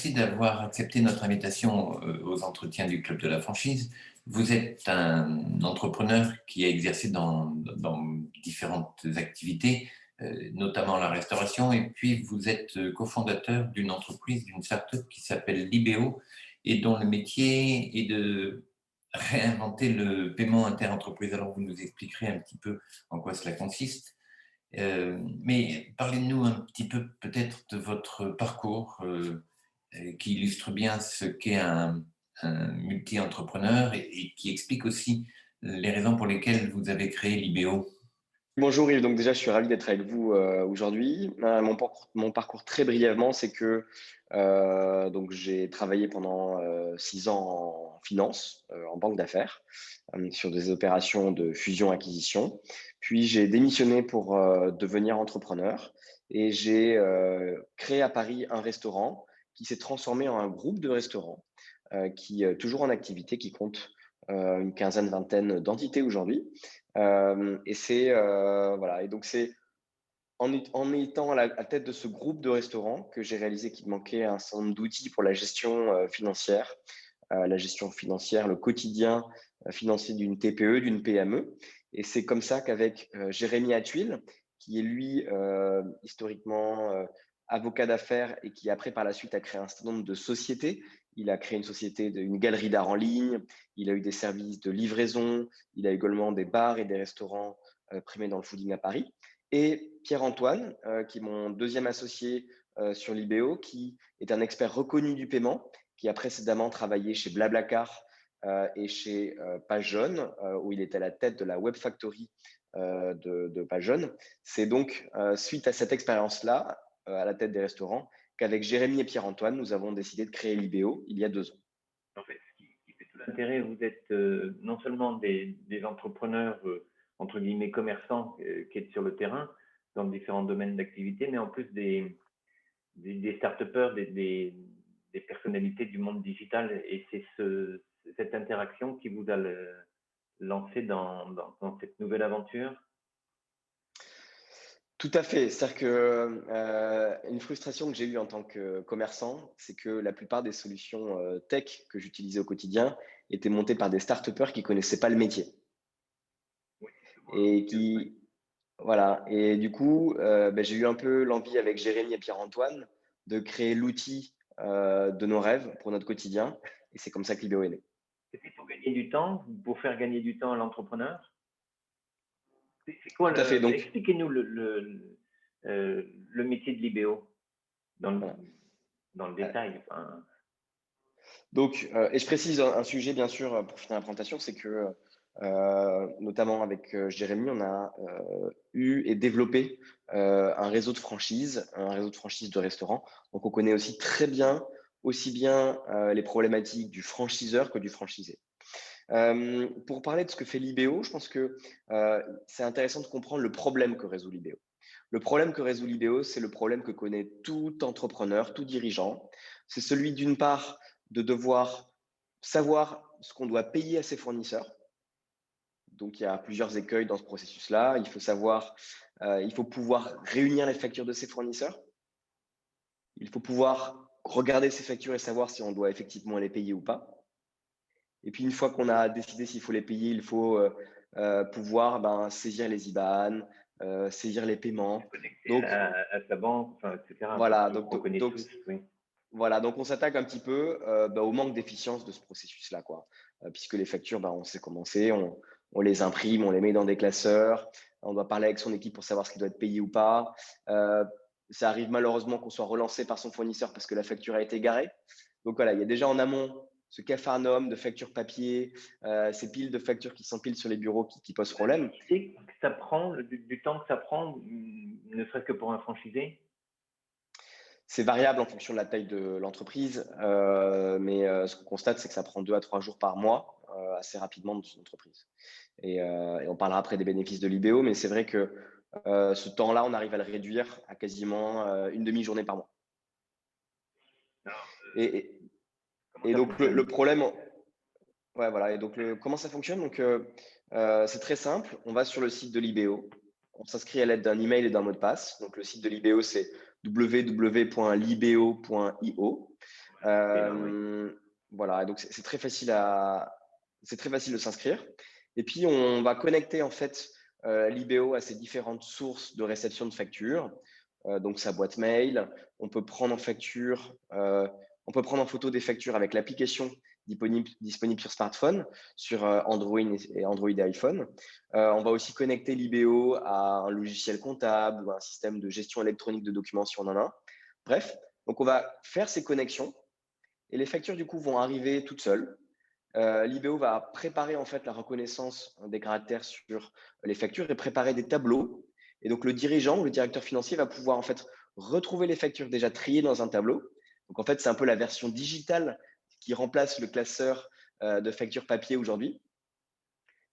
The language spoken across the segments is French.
merci d'avoir accepté notre invitation aux entretiens du Club de la franchise. Vous êtes un entrepreneur qui a exercé dans différentes activités, notamment la restauration, et puis vous êtes cofondateur d'une entreprise, d'une start-up qui s'appelle Libéo, et dont le métier est de réinventer le paiement interentreprise. Alors, vous nous expliquerez un petit peu en quoi cela consiste. Mais parlez-nous un petit peu peut-être de votre parcours qui illustre bien ce qu'est un multi-entrepreneur et qui explique aussi les raisons pour lesquelles vous avez créé Libéo. Bonjour Yves, donc déjà je suis ravi d'être avec vous aujourd'hui. Mon parcours très brièvement, c'est que donc j'ai travaillé pendant 6 ans en finance, en banque d'affaires, sur des opérations de fusion-acquisition. Puis j'ai démissionné pour devenir entrepreneur et j'ai créé à Paris un restaurant qui s'est transformé en un groupe de restaurants qui est toujours en activité, qui compte une quinzaine, vingtaine d'entités aujourd'hui. Et c'est voilà. Et donc c'est en étant à la tête de ce groupe de restaurants que j'ai réalisé qu'il manquait un certain nombre d'outils pour la gestion financière, le quotidien financier d'une TPE, d'une PME. Et c'est comme ça qu'avec Jérémy Attuil, qui est lui historiquement avocat d'affaires et qui après par la suite a créé un certain nombre de sociétés. Il a créé une galerie d'art en ligne, il a eu des services de livraison, il a également des bars et des restaurants primés dans le fooding à Paris. Et Pierre-Antoine, qui est mon deuxième associé sur Libéo, qui est un expert reconnu du paiement, qui a précédemment travaillé chez Blablacar et chez PageJaunes, où il était à la tête de la Web Factory de PageJaunes. C'est donc suite à cette expérience-là, à la tête des restaurants, qu'avec Jérémy et Pierre-Antoine, nous avons décidé de créer Libéo il y a 2 ans. En fait, ce qui fait tout l'intérêt, vous êtes non seulement des entrepreneurs, entre guillemets, commerçants, qui êtes sur le terrain, dans différents domaines d'activité, mais en plus des start-upers, des personnalités du monde digital. Et c'est cette interaction qui vous a lancé dans cette nouvelle aventure. Tout à fait. C'est-à-dire que une frustration que j'ai eue en tant que commerçant, c'est que la plupart des solutions tech que j'utilisais au quotidien étaient montées par des start-upers qui connaissaient pas le métier Oui, et qui voilà. Et du coup, j'ai eu un peu l'envie avec Jérémy et Pierre-Antoine de créer l'outil de nos rêves pour notre quotidien. Et c'est comme ça que Libéo est né. c'était pour gagner du temps, pour faire gagner du temps à l'entrepreneur. C'est quoi Tout à fait. Donc, expliquez-nous le métier de Libéo dans le, voilà. dans le détail. Enfin, Donc, et je précise un sujet, bien sûr, pour finir la présentation, c'est que, notamment avec Jérémy, on a eu et développé un réseau de franchises, de restaurants. Donc, on connaît aussi très bien, aussi bien les problématiques du franchiseur que du franchisé. Pour parler de ce que fait Libéo, je pense que c'est intéressant de comprendre le problème que résout Libéo. Le problème que résout Libéo, c'est le problème que connaît tout entrepreneur, tout dirigeant. C'est celui d'une part de devoir savoir ce qu'on doit payer à ses fournisseurs. Donc, il y a plusieurs écueils dans ce processus-là. Il faut pouvoir réunir les factures de ses fournisseurs. Il faut pouvoir regarder ces factures et savoir si on doit effectivement les payer ou pas. Et puis, une fois qu'on a décidé s'il faut les payer, il faut pouvoir saisir les IBAN, saisir les paiements. connecté Donc, à sa banque, enfin, etc. voilà. Qu'on connaît tous. Oui. Voilà, donc on s'attaque un petit peu au manque d'efficience de ce processus-là, quoi. Puisque les factures, on sait comment c'est, on les imprime, on les met dans des classeurs, on doit parler avec son équipe pour savoir ce qui doit être payé ou pas. Ça arrive malheureusement qu'on soit relancé par son fournisseur parce que la facture a été garée. Donc voilà, il y a déjà en amont ce capharnaüm de factures papier, ces piles de factures qui s'empilent sur les bureaux qui posent problème. Et que ça prend, du temps que ça prend, ne serait-ce que pour un franchisé. C'est variable en fonction de la taille de l'entreprise, mais ce qu'on constate, c'est que ça prend 2 à 3 jours par mois, assez rapidement dans une entreprise. Et on parlera après des bénéfices de l'IBO, mais c'est vrai que ce temps-là, on arrive à le réduire à quasiment une demi-journée par mois. Alors, Et, et- comment et ça donc fonctionne? le problème, ouais, voilà. Et donc comment ça fonctionne? Donc c'est très simple. On va sur le site de l'IBO. On s'inscrit à l'aide d'un email et d'un mot de passe. Donc le site de l'IBO, c'est www.libeo.io. Eh ben oui. Voilà, donc c'est très facile de s'inscrire. Et puis, on va connecter en fait l'IBO à ses différentes sources de réception de factures. Donc, sa boîte mail. On peut prendre en facture, on peut prendre en photo des factures avec l'application disponible sur smartphone, sur Android et iPhone. On va aussi connecter l'IBO à un logiciel comptable ou à un système de gestion électronique de documents si on en a un. Bref, donc on va faire ces connexions et les factures du coup vont arriver toutes seules. L'IBO va préparer en fait la reconnaissance des caractères sur les factures et préparer des tableaux. Et donc le dirigeant ou le directeur financier va pouvoir en fait retrouver les factures déjà triées dans un tableau. Donc en fait, c'est un peu la version digitale qui remplace le classeur de factures papier aujourd'hui.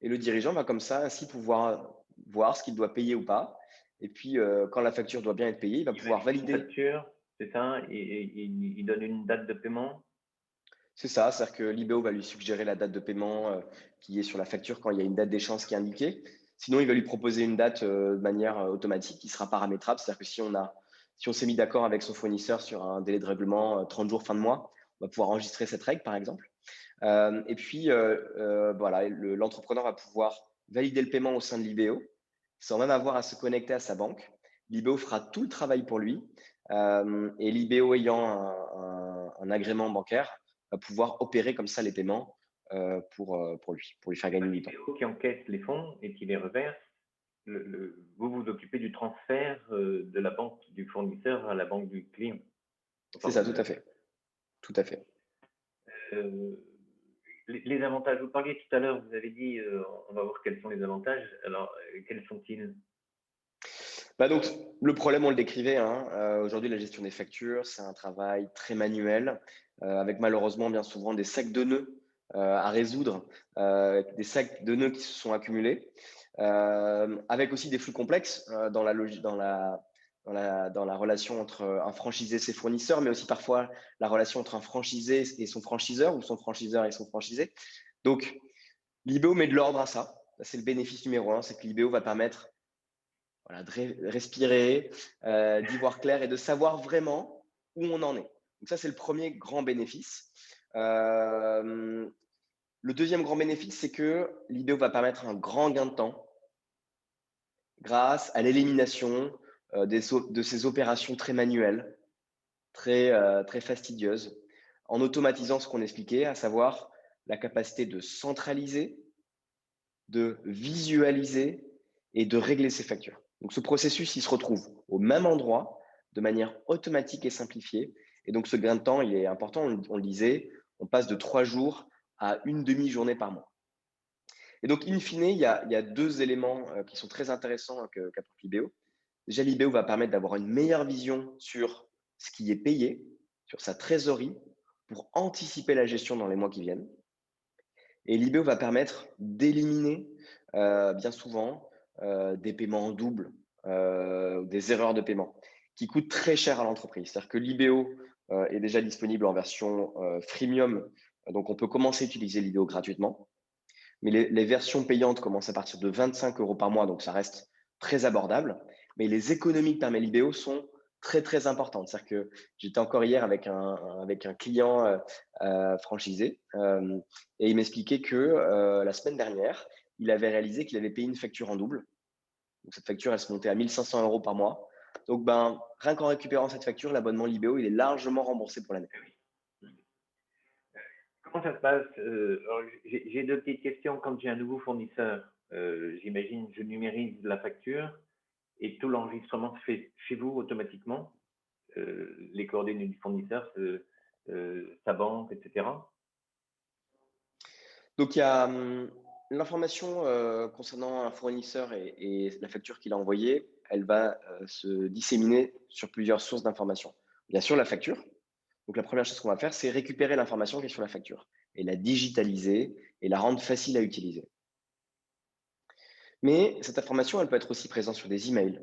Et le dirigeant va comme ça ainsi pouvoir voir ce qu'il doit payer ou pas. Et puis, quand la facture doit bien être payée, il va Il pouvoir valide une valider. facture, c'est ça, et il donne une date de paiement. C'est ça, c'est-à-dire que l'IBO va lui suggérer la date de paiement qui est sur la facture quand il y a une date d'échéance qui est indiquée. Sinon, il va lui proposer une date de manière automatique qui sera paramétrable. C'est-à-dire que si on s'est mis d'accord avec son fournisseur sur un délai de règlement 30 jours fin de mois, on va pouvoir enregistrer cette règle, par exemple. Et puis, voilà, l'entrepreneur va pouvoir valider le paiement au sein de l'IBO sans même avoir à se connecter à sa banque. L'IBO fera tout le travail pour lui et l'IBO ayant un agrément bancaire va pouvoir opérer comme ça les paiements pour lui faire gagner du temps. L'IBO qui encaisse les fonds et qui les reverse, vous vous occupez du transfert de la banque du fournisseur à la banque du client. C'est Enfin, ça, tout à fait. Tout à fait. euh, les avantages, vous parliez tout à l'heure, vous avez dit, on va voir quels sont les avantages. Alors, quels sont-ils? Bah donc, le problème, on le décrivait, hein. Aujourd'hui, la gestion des factures, c'est un travail très manuel, avec malheureusement bien souvent des sacs de nœuds à résoudre, des sacs de nœuds qui se sont accumulés, avec aussi des flux complexes dans la relation entre un franchisé et ses fournisseurs, mais aussi parfois la relation entre un franchisé et son franchiseur ou son franchiseur et son franchisé. Donc, l'IBO met de l'ordre à ça. C'est le bénéfice numéro un, c'est que l'IBO va permettre voilà, de respirer, d'y voir clair et de savoir vraiment où on en est. Donc ça, c'est le premier grand bénéfice. Le deuxième grand bénéfice, c'est que l'IBO va permettre un grand gain de temps grâce à l'élimination de ces opérations très manuelles, très fastidieuses, en automatisant ce qu'on expliquait, à savoir la capacité de centraliser, de visualiser et de régler ses factures. Donc ce processus, il se retrouve au même endroit, de manière automatique et simplifiée. Et donc ce gain de temps, il est important. On le disait, on passe de 3 jours à une demi-journée par mois. Et donc, in fine, il y a deux éléments qui sont très intéressants qu'apporte l'IBO. Déjà, l'IBO va permettre d'avoir une meilleure vision sur ce qui est payé, sur sa trésorerie, pour anticiper la gestion dans les mois qui viennent. Et l'IBO va permettre d'éliminer bien souvent des paiements en double, des erreurs de paiement qui coûtent très cher à l'entreprise. C'est-à-dire que l'IBO est déjà disponible en version freemium, donc on peut commencer à utiliser l'IBO gratuitement. Mais les versions payantes commencent à partir de 25 euros par mois, donc ça reste très abordable. Mais les économies que permet l'IBO sont très, très importantes. C'est-à-dire que j'étais encore hier avec un client franchisé et il m'expliquait que la semaine dernière, il avait réalisé qu'il avait payé une facture en double. Donc cette facture, elle se montait à 1500 euros par mois. Donc, rien qu'en récupérant cette facture, l'abonnement l'IBO, il est largement remboursé pour l'année. Comment ça se passe? J'ai deux petites questions. Quand j'ai un nouveau fournisseur, j'imagine, je numérise la facture et tout l'enregistrement se fait chez vous automatiquement, les coordonnées du fournisseur, sa banque, etc. Donc, il y a l'information concernant un fournisseur et la facture qu'il a envoyée, elle va se disséminer sur plusieurs sources d'informations. Bien sûr, la facture. Donc, la première chose qu'on va faire, c'est récupérer l'information qui est sur la facture et la digitaliser et la rendre facile à utiliser. Mais cette information, elle peut être aussi présente sur des emails.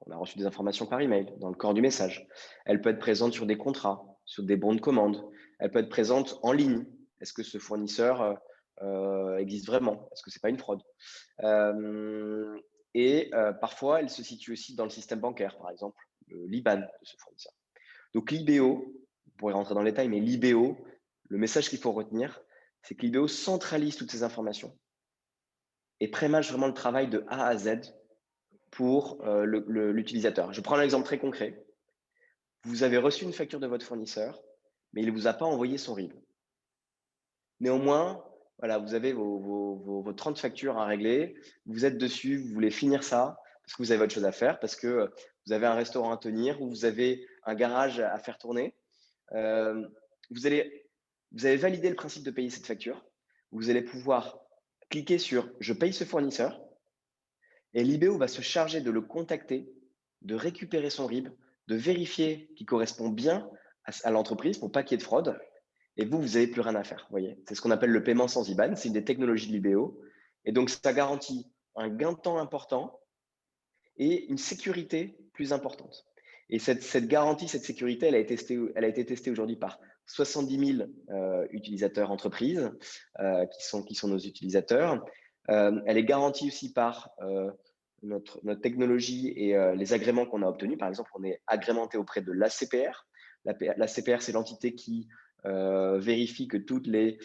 On a reçu des informations par email, dans le corps du message. Elle peut être présente sur des contrats, sur des bons de commande. Elle peut être présente en ligne. Est-ce que ce fournisseur existe vraiment? Est-ce que c'est pas une fraude? Parfois, elle se situe aussi dans le système bancaire, par exemple, le l'IBAN de ce fournisseur. Donc l'IBO pourrez rentrer dans le détail, mais l'IBO, le message qu'il faut retenir, c'est que l'IBO centralise toutes ces informations et prémâche vraiment le travail de A à Z pour l'utilisateur. Je prends un exemple très concret. Vous avez reçu une facture de votre fournisseur, mais il ne vous a pas envoyé son RIB. Néanmoins, voilà, vous avez vos 30 factures à régler, vous êtes dessus, vous voulez finir ça parce que vous avez autre chose à faire, parce que vous avez un restaurant à tenir ou vous avez un garage à faire tourner. Euh, vous allez valider le principe de payer cette facture. Vous allez pouvoir cliquer sur « Je paye ce fournisseur » et l'IBO va se charger de le contacter, de récupérer son RIB, de vérifier qu'il correspond bien à l'entreprise pour pas qu'il y ait de fraude. Et vous n'avez plus rien à faire. Voyez, c'est ce qu'on appelle le paiement sans IBAN. C'est une des technologies de l'IBO. Et donc, ça garantit un gain de temps important et une sécurité plus importante. Et cette garantie, cette sécurité, elle a été testée aujourd'hui par 70 000 utilisateurs entreprises qui sont nos utilisateurs. Elle est garantie aussi par notre technologie et les agréments qu'on a obtenus. Par exemple, on est agrémenté auprès de l'ACPR. L'ACPR, c'est l'entité qui vérifie que toutes les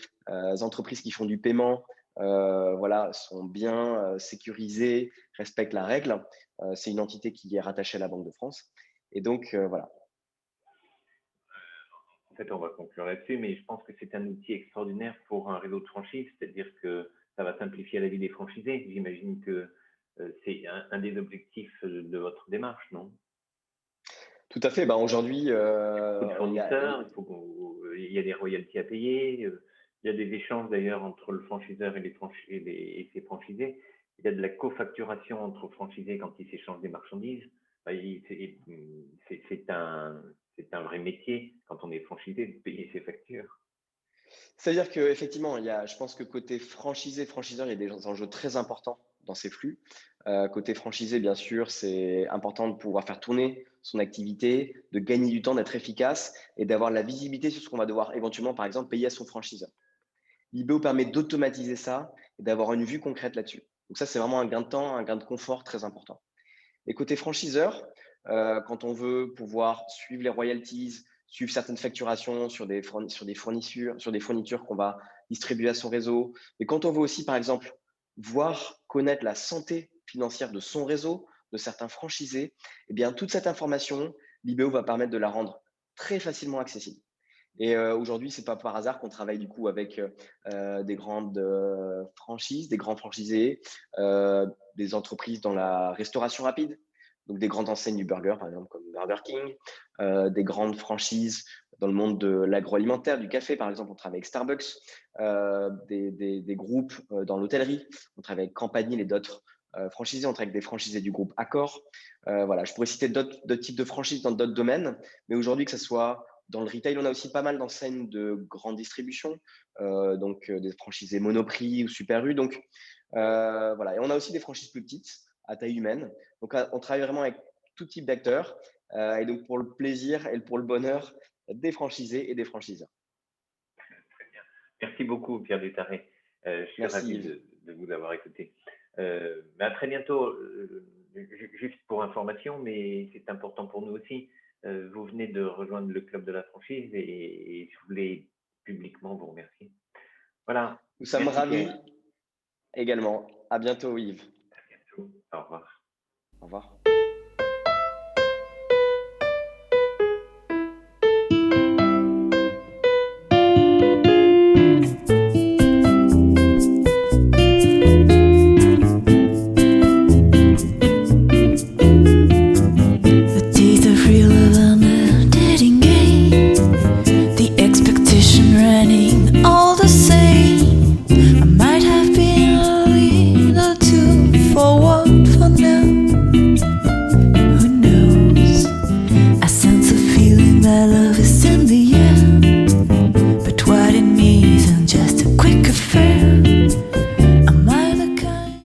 entreprises qui font du paiement voilà, sont bien sécurisées, respectent la règle. C'est une entité qui est rattachée à la Banque de France. Et donc, voilà. En fait, on va conclure là-dessus, mais je pense que c'est un outil extraordinaire pour un réseau de franchise, c'est-à-dire que ça va simplifier la vie des franchisés. J'imagine que c'est un des objectifs de votre démarche, non? Tout à fait. Ben, aujourd'hui, Beaucoup de fournisseurs, il y a des royalties à payer, il y a des échanges d'ailleurs entre le franchiseur et ses franchisés. Il y a de la cofacturation entre franchisés quand ils s'échangent des marchandises. C'est un vrai métier quand on est franchisé de payer ses factures. c'est-à-dire qu'effectivement, je pense que côté franchisé, franchiseur, il y a des enjeux très importants dans ces flux. Côté franchisé, bien sûr, c'est important de pouvoir faire tourner son activité, de gagner du temps, d'être efficace et d'avoir la visibilité sur ce qu'on va devoir éventuellement, par exemple, payer à son franchiseur. L'IBO permet d'automatiser ça et d'avoir une vue concrète là-dessus. Donc ça, c'est vraiment un gain de temps, un gain de confort très important. Et côté franchiseur, quand on veut pouvoir suivre les royalties, suivre certaines facturations sur des fournitures qu'on va distribuer à son réseau, et quand on veut aussi, par exemple, voir, connaître la santé financière de son réseau, de certains franchisés, eh bien, toute cette information, l'IBO va permettre de la rendre très facilement accessible. Et aujourd'hui, c'est pas par hasard qu'on travaille du coup avec des grandes franchises, des grands franchisés, des entreprises dans la restauration rapide, donc des grandes enseignes du burger, par exemple, comme Burger King, des grandes franchises dans le monde de l'agroalimentaire, du café, par exemple, on travaille avec Starbucks, des groupes dans l'hôtellerie, on travaille avec Campanile et d'autres franchisés, on travaille avec des franchisés du groupe Accor. Voilà, je pourrais citer d'autres types de franchises dans d'autres domaines, mais aujourd'hui, que ce soit dans le retail, on a aussi pas mal d'enseignes de grande distribution, donc des franchisés Monoprix ou Super U. Donc voilà, et on a aussi des franchises plus petites, à taille humaine. Donc on travaille vraiment avec tout type d'acteurs, et donc pour le plaisir et pour le bonheur des franchisés et des franchiseurs. Très bien. Merci beaucoup, Pierre Dutarré. Je suis Merci ravi Yves. de vous avoir écouté. Mais à très bientôt. Juste pour information, mais c'est important pour nous aussi. Vous venez de rejoindre le club de la franchise et je voulais publiquement vous remercier. Voilà. Nous sommes Merci ravis Pierre. également. À bientôt Yves. À bientôt. Au revoir. Au revoir.